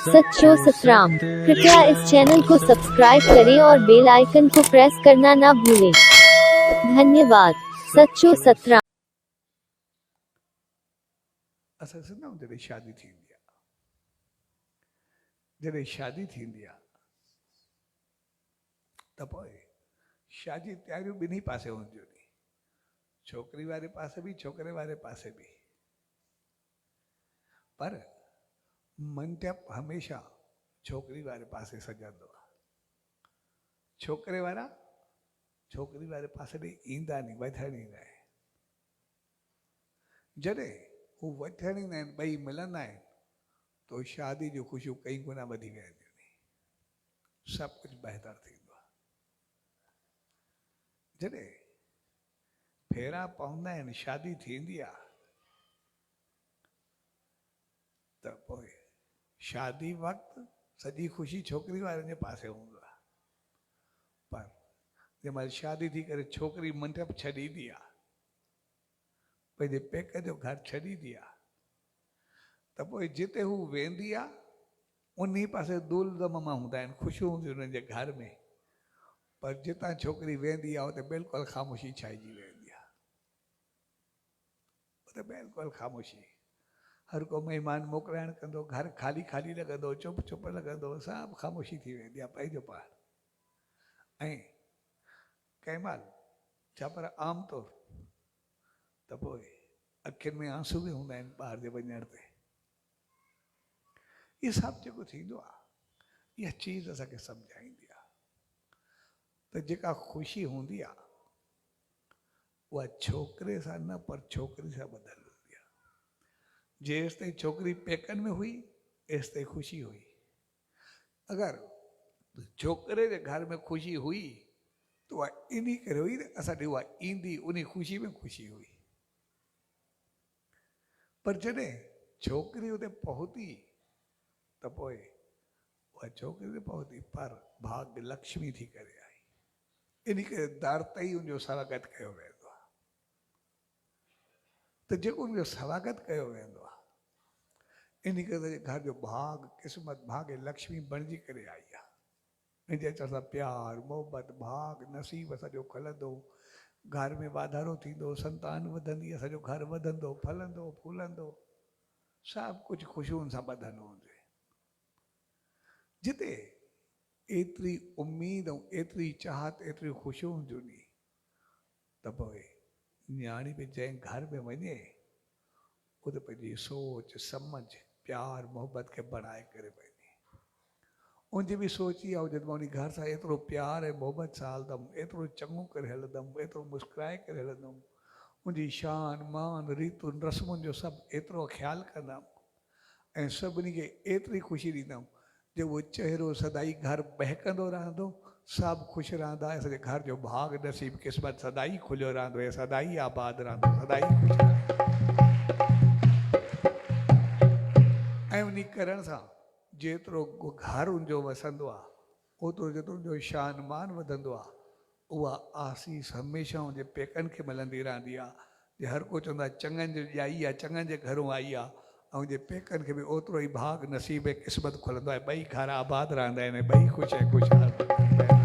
सच्चो सतराम। कृपया इस चैनल को सब्सक्राइब करें और बेल आइकन को प्रेस करना ना भूलें। धन्यवाद। सच्चो सतराम। असां सिंध में जॾहिं शादी थींदी आहे, जॾहिं शादी थींदी आहे त पोइ शादी तयारियूं ॿिन्ही पासे हूंदियूं आहिनि, छोकिरी वारे पासे बि छोकिरे वारे पासे बि। पर मंडप हमेशह छोकिरी वारे पासे सजंदो आहे। छोकिरे वारा छोकिरी वारे पासे ॾे ईंदा नहीं, वधण ईंदा आहिनि। जॾहिं हू वधण ईंदा आहिनि, ॿई मिलंदा आहिनि, तो शादी जूं ख़ुशियूं कई गुना वधी वेंदियूं आहिनि, सभु कुझु बहितर थींदो आहे। जॾहिं फेरा पवंदा आहिनि, शादी थींदी आहे, त पोइ शादी वक़्तु सॼी ख़ुशी छोकिरी वारनि जे पासे हूंदो आहे। पर जंहिं महिल शादी थी करे छोकिरी मंडप छॾींदी आहे, पंहिंजे पेक जो घर छॾींदी आहे, त पोइ जिते हू वेंदी आहे उन्ही पासे दूल दममा हूंदा आहिनि, ख़ुशियूं हूंदियूं उन्हनि जे घर में। पर जितां छोकिरी वेंदी आहे उते बिल्कुलु ख़ामोशी छाइजी वेंदी आहे, उते बिल्कुलु ख़ामोशी। हर को महिमान मोकिलाइण कंदो, घर ख़ाली ख़ाली लॻंदो, चुप चुप लॻंदो, सभु ख़ामोशी थी वेंदी आहे पंहिंजो पाण। ऐं कंहिं महिल छा पर आम तौर त पोइ अखियुनि में आंसू बि हूंदा आहिनि ॿार जे वञण ते। इहो सभु जेको थींदो आहे, इहा चीज़ असांखे सम्झाईंदी आहे त जेका ख़ुशी हूंदी आहे उहा छोकिरे सां न, पर छोकिरी सां ॿधल हूंदी आहे। जेसि ताईं छोकिरी पेकनि में हुई, एसि ताईं ख़ुशी हुई। अगरि छोकिरे जे घर में ख़ुशी हुई त उहा इन करे हुई न, असांखे उहा ईंदी उन ख़ुशी में ख़ुशी हुई। पर जॾहिं छोकिरी उते पहुती त पोइ उहा छोकिरी ते पहुती, पर भाग्य लक्ष्मी थी करे आई। इन करे दर ते ई उनजो स्वागत कयो वेंदो आहे। त जेको उनजो स्वागत कयो वेंदो आहे, इन करे घर जो भाग क़िस्मत भाग्य लक्ष्मी बणिजी करे आई आहे। इनजे अचण सां प्यार मोहबत भाग नसीब सॼो खुलंदो, घर में वाधारो थींदो, संतान वधंदी, सॼो घर वधंदो, फलंदो फूलंदो, सभु कुझु ख़ुशियुनि सां ॿधल हूंदो। जिते एतिरी उम्मीद ऐं एतिरी चाहत, एतिरी ख़ुशियूं हूंदियूं नी, त पोइ न्याणी बि जंहिं घर में वञे उते पंहिंजी सोच सम्झ प्यार मोहबत खे बढ़ाए करे वञे। उनजी बि सोच इहा हुजे त मां उन घर सां एतिरो प्यार ऐं मोहबत सां हलंदमि, एतिरो चङो करे हलंदमि, एतिरो मुस्कुराए करे हलंदमि, उनजी शान मान रीतुनि रस्मुनि जो सभु एतिरो ख़्यालु कंदमि ऐं सभिनी खे एतिरी ख़ुशी ॾींदमि जो उहो चहिरो सदाई घर बहकंदो रहंदो, सभु ख़ुशि रहंदा, असांजे घर जो भाग नसीब क़िस्मत सदाई खुलियो रहंदो ऐं सदाई आबाद रहंदो, सदाई ख़ुशि रहंदो। ऐं उन करण सां जेतिरो घर उनजो वसंदो आहे, ओतिरो जेतिरो उनजो शान मान वधंदो आहे, उहा आसीस हमेशह उनजे पेकनि खे मिलंदी रहंदी आहे। जे हर को चवंदो आहे चङनि जो ॼाई आहे, चङनि जे घरों आई आहे, ऐं जे पेकनि खे बि ओतिरो ई भाग नसीब ऐं क़िस्मत खुलंदो आहे। ॿई घर आबाद रहंदा आहिनि, ॿई ख़ुशि ऐं ख़ुशहाल रहंदा आहिनि।